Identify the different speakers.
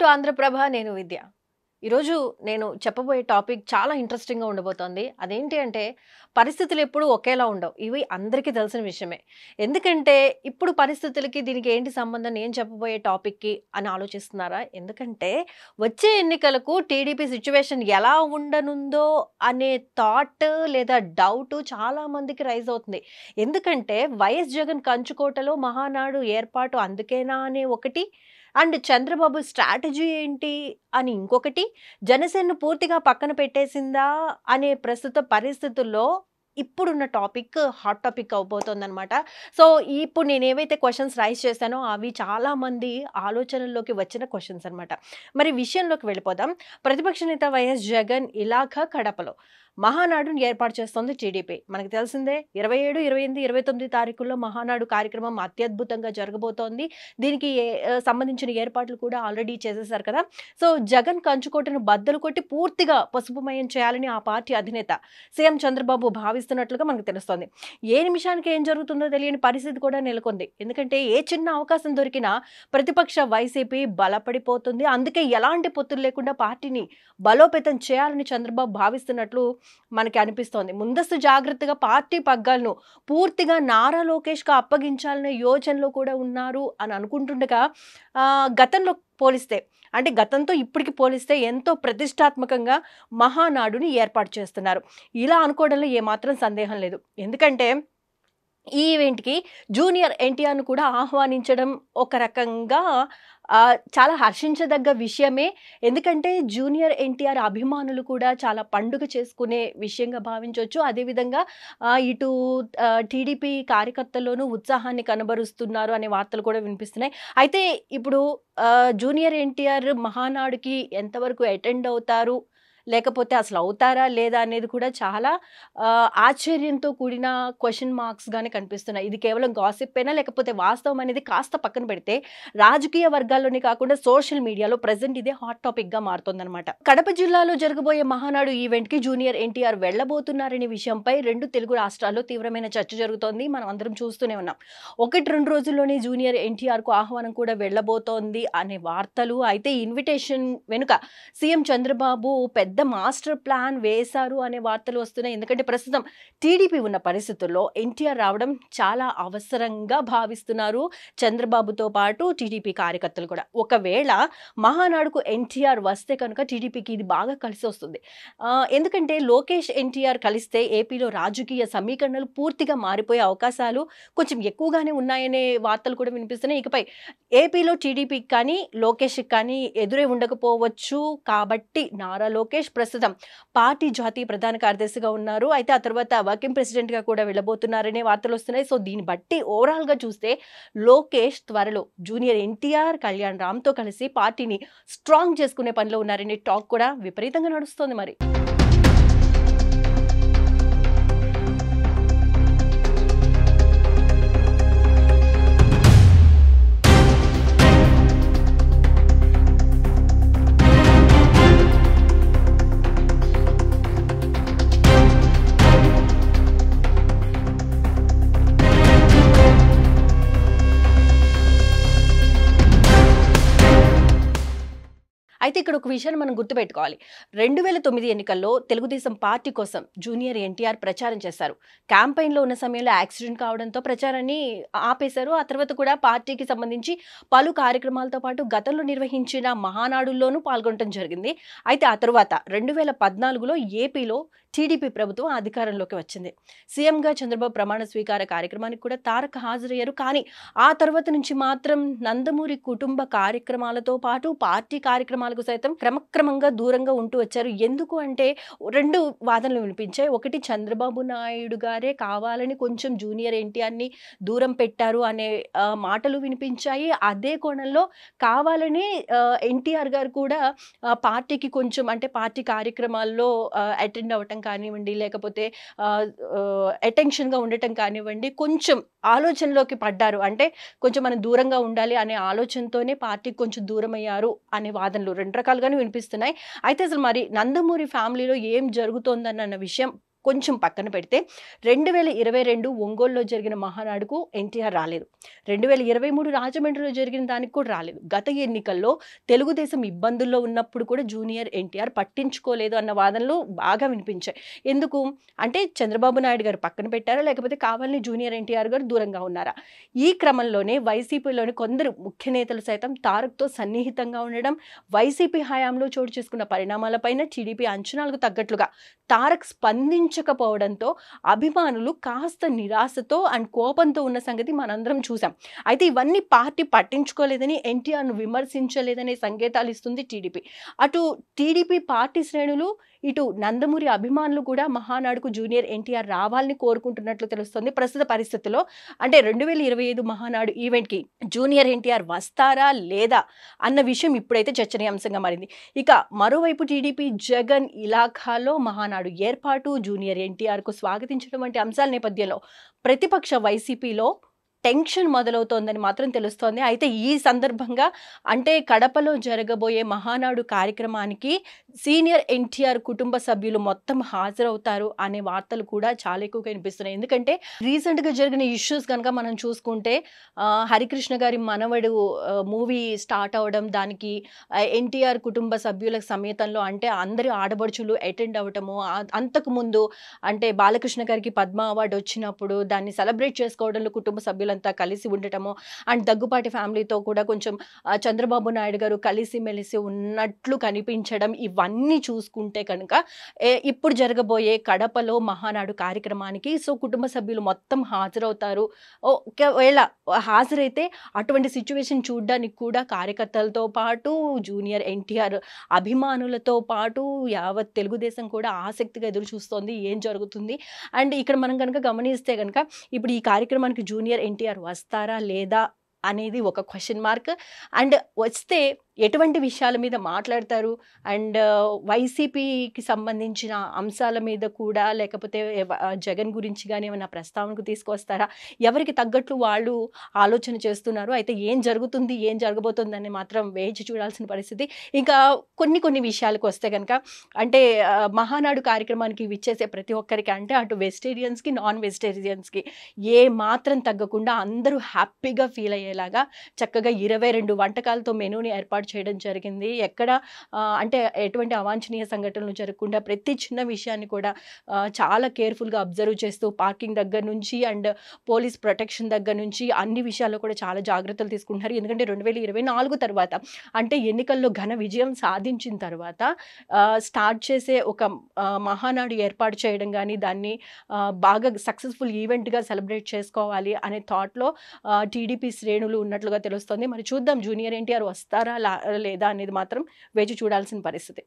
Speaker 1: Welcome to Andhraprabha. నేను విద్య. ఈరోజు నేను చెప్పబోయే టాపిక్ చాలా ఇంట్రెస్టింగ్‌గా ఉండబోతోంది. అదేంటి అంటే పరిస్థితులు ఎప్పుడూ ఒకేలా ఉండవు. ఇవి అందరికీ తెలిసిన విషయమే. ఎందుకంటే ఇప్పుడు పరిస్థితులకి దీనికి ఏంటి సంబంధం నేను చెప్పబోయే టాపిక్‌కి అని ఆలోచిస్తున్నారా? ఎందుకంటే వచ్చే ఎన్నికలకు టీడీపీ సిట్యుయేషన్ ఎలా ఉండనుందో అనే థాట్ లేదా డౌట్ చాలా మందికి రైజ్ అవుతుంది. ఎందుకంటే వైఎస్ జగన్ కంచుకోటలో మహానాడు ఏర్పాటు అందుకేనా అనే ఒకటి, అండ్ చంద్రబాబు స్ట్రాటజీ ఏంటి అని ఇంకొకటి, జనసేనను పూర్తిగా పక్కన పెట్టేసిందా అనే ప్రస్తుత పరిస్థితుల్లో ఇప్పుడున్న టాపిక్ హాట్ టాపిక్ అవబోతోందనమాట. సో, ఇప్పుడు నేనేవైతే క్వెషన్స్ రైజ్ చేశానో అవి చాలామంది ఆలోచనల్లోకి వచ్చిన క్వెషన్స్ అనమాట. మరి విషయంలోకి వెళ్ళిపోదాం. ప్రతిపక్ష నేత వైఎస్ జగన్ ఇలాఖ కడపలో మహానాడును ఏర్పాటు చేస్తోంది టీడీపీ. మనకు తెలిసిందే 27, 28, 29 తారీఖుల్లో మహానాడు కార్యక్రమం అత్యద్భుతంగా జరగబోతోంది. దీనికి సంబంధించిన ఏర్పాట్లు కూడా ఆల్రెడీ చేసేసారు కదా. సో, జగన్ కంచుకోటను బద్దలు కొట్టి పూర్తిగా పసుపుమయం చేయాలని ఆ పార్టీ అధినేత సీఎం చంద్రబాబు భావిస్తున్నట్లుగా మనకు తెలుస్తోంది. ఏ నిమిషానికి ఏం జరుగుతుందో తెలియని పరిస్థితి కూడా నెలకొంది. ఎందుకంటే ఏ చిన్న అవకాశం దొరికినా ప్రతిపక్ష వైసీపీ బలపడిపోతుంది. అందుకే ఎలాంటి పొత్తులు లేకుండా పార్టీని బలోపేతం చేయాలని చంద్రబాబు భావిస్తున్నట్లు మనకి అనిపిస్తోంది. ముందస్తు జాగ్రత్తగా పార్టీ పగ్గాలను పూర్తిగా నారా లోకేష్‌కి అప్పగించాలనే యోచనలో కూడా ఉన్నారు అని అనుకుంటుండగా గతంలో పోలిస్తే, అంటే గతంతో ఇప్పటికి పోలిస్తే ఎంతో ప్రతిష్టాత్మకంగా మహానాడుని ఏర్పాటు చేస్తున్నారు. ఇలా అనుకోవడంలో ఏమాత్రం సందేహం లేదు. ఎందుకంటే ఈ ఈవెంట్‌కి జూనియర్ ఎన్టీఆర్‌ను కూడా ఆహ్వానించడం ఒక రకంగా చాలా హర్షించదగ్గ విషయమే. ఎందుకంటే జూనియర్ ఎన్టీఆర్ అభిమానులు కూడా చాలా పండుగ చేసుకునే విషయంగా భావించొచ్చు. అదేవిధంగా ఇటు టీడీపీ కార్యకర్తల్లోనూ ఉత్సాహాన్ని కనబరుస్తున్నారు అనే వార్తలు కూడా వినిపిస్తున్నాయి. అయితే ఇప్పుడు జూనియర్ ఎన్టీఆర్ మహానాడుకి ఎంతవరకు అటెండ్ అవుతారు, లేకపోతే అసలు అవుతారా లేదా అనేది కూడా చాలా ఆశ్చర్యంతో కూడిన క్వెషన్ మార్క్స్‌గానే కనిపిస్తున్నాయి. ఇది కేవలం గాసిప్పేనా, లేకపోతే వాస్తవం అనేది కాస్త పక్కన పెడితే రాజకీయ వర్గాల్లోనే కాకుండా సోషల్ మీడియాలో ప్రెజెంట్ ఇదే హాట్ టాపిక్‌గా మారుతోందనమాట. కడప జిల్లాలో జరగబోయే మహానాడు ఈవెంట్‌కి జూనియర్ ఎన్టీఆర్ వెళ్ళబోతున్నారనే విషయంపై 2 తెలుగు రాష్ట్రాల్లో తీవ్రమైన చర్చ జరుగుతోంది. మనం అందరం చూస్తూనే ఉన్నాం. 1-2 రోజుల్లోనే జూనియర్ ఎన్టీఆర్‌కు ఆహ్వానం కూడా వెళ్ళబోతోంది అనే వార్తలు. అయితే ఇన్విటేషన్ వెనుక సీఎం చంద్రబాబు పెద్ద మాస్టర్ ప్లాన్ వేశారు అనే వార్తలు వస్తున్నాయి. ఎందుకంటే ప్రస్తుతం టీడీపీ ఉన్న పరిస్థితుల్లో ఎన్టీఆర్ రావడం చాలా అవసరంగా భావిస్తున్నారు చంద్రబాబుతో పాటు టీడీపీ కార్యకర్తలు కూడా. ఒకవేళ మహానాడుకు ఎన్టీఆర్ వస్తే కనుక టీడీపీకి ఇది బాగా కలిసి వస్తుంది. ఎందుకంటే లోకేష్ ఎన్టీఆర్ కలిస్తే ఏపీలో రాజకీయ సమీకరణలు పూర్తిగా మారిపోయే అవకాశాలు కొంచెం ఎక్కువగానే ఉన్నాయనే వార్తలు కూడా వినిపిస్తున్నాయి. ఇకపై ఏపీలో టీడీపీకి కానీ లోకేష్కి కానీ ఎదురే ఉండకపోవచ్చు. కాబట్టి నారా లోకేష్ ప్రస్తుతం పార్టీ జాతీయ ప్రధాన కార్యదర్శిగా ఉన్నారు. అయితే ఆ తర్వాత వర్కింగ్ ప్రెసిడెంట్‌గా కూడా వెళ్ళబోతున్నారనే వార్తలు వస్తున్నాయి. సో, దీన్ని బట్టి ఓవరాల్‌గా చూస్తే లోకేష్ త్వరలో జూనియర్ ఎన్టీఆర్, కళ్యాణ్ రామ్‌తో కలిసి పార్టీని స్ట్రాంగ్ చేసుకునే పనిలో ఉన్నారనే టాక్ కూడా విపరీతంగా నడుస్తోంది మరి. అయితే ఇక్కడ ఒక విషయాన్ని మనం గుర్తుపెట్టుకోవాలి. 2009 ఎన్నికల్లో తెలుగుదేశం పార్టీ కోసం జూనియర్ ఎన్టీఆర్ ప్రచారం చేశారు. క్యాంపెయిన్‌లో ఉన్న సమయంలో యాక్సిడెంట్ కావడంతో ప్రచారాన్ని ఆపేశారు. ఆ తర్వాత కూడా పార్టీకి సంబంధించి పలు కార్యక్రమాలతో పాటు గతంలో నిర్వహించిన మహానాడుల్లోనూ పాల్గొనడం జరిగింది. అయితే ఆ తర్వాత 2014లో ఏపీలో టీడీపీ ప్రభుత్వం అధికారంలోకి వచ్చింది. సీఎంగా చంద్రబాబు ప్రమాణ స్వీకార కార్యక్రమానికి కూడా తారక హాజరయ్యారు. కానీ ఆ తర్వాత నుంచి మాత్రం నందమూరి కుటుంబ కార్యక్రమాలతో పాటు పార్టీ కార్యక్రమాలకు సైతం క్రమక్రమంగా దూరంగా ఉంటూ వచ్చారు. ఎందుకు అంటే 2 వాదనలు వినిపించాయి. ఒకటి, చంద్రబాబు నాయుడు గారే కావాలని కొంచెం జూనియర్ ఎన్టీఆర్‌ని దూరం పెట్టారు అనే మాటలు వినిపించాయి. అదే కోణంలో కావాలని ఎన్టీఆర్ గారు కూడా పార్టీకి కొంచెం, అంటే పార్టీ కార్యక్రమాల్లో అటెండ్ అవ్వటం కానివ్వండి, లేకపోతే అటెన్షన్‌గా ఉండటం కానివ్వండి, కొంచెం ఆలోచనలోకి పడ్డారు. అంటే కొంచెం మనం దూరంగా ఉండాలి అనే ఆలోచనతోనే పార్టీకి కొంచెం దూరమయ్యారు అనే వాదనలు 2 రకాలుగానే వినిపిస్తున్నాయి. అయితే అసలు మరి నందమూరి ఫ్యామిలీలో ఏం జరుగుతోందన్న విషయం కొంచెం పక్కన పెడితే 2022 ఒంగోలులో జరిగిన మహానాడుకు ఎన్టీఆర్ రాలేదు. 2023 రాజమండ్రిలో జరిగిన దానికి కూడా రాలేదు. గత ఎన్నికల్లో తెలుగుదేశం ఇబ్బందుల్లో ఉన్నప్పుడు కూడా జూనియర్ ఎన్టీఆర్ పట్టించుకోలేదు అన్న వాదనలు బాగా వినిపించాయి. ఎందుకు అంటే చంద్రబాబు నాయుడు గారు పక్కన పెట్టారా? లేకపోతే కావాలని జూనియర్ ఎన్టీఆర్ గారు దూరంగా ఉన్నారా? ఈ క్రమంలోనే వైసీపీలోని కొందరు ముఖ్య నేతలు సైతం తారక్‌తో సన్నిహితంగా ఉండడం, వైసీపీ హయాంలో చోటు చేసుకున్న పరిణామాలపైన టీడీపీ అంచనాలకు తగ్గట్లుగా తారక్ స్పందించకపోవడంతో అభిమానులు కాస్త నిరాశతో అండ్ కోపంతో ఉన్న సంగతి మనందరం చూసాం. అయితే ఇవన్నీ పార్టీ పట్టించుకోలేదని, ఎన్టీఆర్‌ను విమర్శించలేదనే సంకేతాలు ఇస్తుంది టీడీపీ. అటు టీడీపీ పార్టీ శ్రేణులు, ఇటు నందమూరి అభిమానులు కూడా మహానాడుకు జూనియర్ ఎన్టీఆర్ రావాలని కోరుకుంటున్నట్లు తెలుస్తుంది. ప్రస్తుత పరిస్థితుల్లో అంటే 2025 మహానాడు ఈవెంట్‌కి జూనియర్ ఎన్టీఆర్ వస్తారా? లేదా? అన్న విషయం ఇప్పుడైతే చర్చనీయాంశంగా మారింది. ఇక మరోవైపు టీడీపీ జగన్ ఇలాఖాలో మహానాడు ఏర్పాటు, జూనియర్ ఎన్టీఆర్‌కు స్వాగతించడం వంటి అంశాల నేపథ్యంలో ప్రతిపక్ష వైసీపీలో టెన్షన్ మొదలవుతోందని మాత్రం తెలుస్తోంది. అయితే ఈ సందర్భంగా అంటే కడపలో జరగబోయే మహానాడు కార్యక్రమానికి సీనియర్ ఎన్టీఆర్ కుటుంబ సభ్యులు మొత్తం హాజరవుతారు అనే వార్తలు కూడా చాలా ఎక్కువగా వినిపిస్తున్నాయి. ఎందుకంటే రీసెంట్‌గా జరిగిన ఇష్యూస్ గనుక మనం చూసుకుంటే హరికృష్ణ గారి మనవడు మూవీ స్టార్ట్ అవ్వడం, దానికి ఎన్టీఆర్ కుటుంబ సభ్యుల సమేతంలో అంటే అందరి ఆడపడుచులు అటెండ్ అవ్వటము, అంతకుముందు అంటే బాలకృష్ణ గారికి పద్మ అవార్డు వచ్చినప్పుడు దాన్ని సెలబ్రేట్ చేసుకోవడంలో కుటుంబ సభ్యులంతా కలిసి ఉండటము, అండ్ దగ్గుపాటి ఫ్యామిలీతో కూడా కొంచెం చంద్రబాబు నాయుడు గారు కలిసిమెలిసి ఉన్నట్లు కనిపించడం, ఇవన్నీ చూసుకుంటే కనుక ఇప్పుడు జరగబోయే కడపలో మహానాడు కార్యక్రమానికి సో కుటుంబ సభ్యులు మొత్తం హాజరవుతారు. ఒకవేళ హాజరైతే అటువంటి సిచ్యువేషన్ చూడడానికి కూడా కార్యకర్తలతో పాటు జూనియర్ ఎన్టీఆర్ అభిమానులతో పాటు యావత్ తెలుగుదేశం కూడా ఆసక్తిగా ఎదురు చూస్తోంది ఏం జరుగుతుంది. అండ్ ఇక్కడ మనం కనుక గమనిస్తే కనుక ఇప్పుడు ఈ కార్యక్రమానికి జూనియర్ ఎన్టీఆర్ వస్తారా? లేదా? అనేది ఒక క్వెషన్ మార్క్. అండ్ వస్తే ఎటువంటి విషయాల మీద మాట్లాడతారు? అండ్ వైసీపీకి సంబంధించిన అంశాల మీద కూడా లేకపోతే జగన్ గురించి గాని ఏమైనా ప్రస్తావనకు తీసుకొస్తారా? ఎవరికి తగ్గట్లు వాళ్ళు ఆలోచన చేస్తున్నారు. అయితే ఏం జరుగుతుంది, ఏం జరగబోతుందని మాత్రం వేచి చూడాల్సిన పరిస్థితి. ఇంకా కొన్ని విషయాలకు వస్తే గనక అంటే మహానాడు కార్యక్రమానికి విచ్చేసే ప్రతి ఒక్కరికి అంటే అటు వెజిటేరియన్స్‌కి, నాన్ వెజిటేరియన్స్‌కి ఏ మాత్రం తగ్గకుండా అందరూ హ్యాపీగా ఫీల్ అయ్యేలాగా చక్కగా 22 వంటకాలతో మెనూని ఏర్పాటు చేయడం జరిగింది. ఎక్కడ అంటే ఎటువంటి అవాంఛనీయ సంఘటనలు జరగకుండా ప్రతి చిన్న విషయాన్ని కూడా చాలా కేర్‌ఫుల్‌గా అబ్జర్వ్ చేస్తూ పార్కింగ్ దగ్గర నుంచి అండ్ పోలీస్ ప్రొటెక్షన్ దగ్గర నుంచి అన్ని విషయాల్లో కూడా చాలా జాగ్రత్తలు తీసుకుంటున్నారు. ఎందుకంటే 2024 తర్వాత అంటే ఎన్నికల్లో ఘన విజయం సాధించిన తర్వాత స్టార్ట్ చేసే ఒక మహానాడు ఏర్పాటు చేయడం గానీ, దాన్ని బాగా సక్సెస్‌ఫుల్ ఈవెంట్‌గా సెలబ్రేట్ చేసుకోవాలి అనే థాట్‌లో టీడీపీ శ్రేణులు ఉన్నట్లుగా తెలుస్తోంది. మరి చూద్దాం జూనియర్ ఎన్టీఆర్ వస్తారా? లేదా అనేది మాత్రం వేచి చూడాల్సిన పరిస్థితి.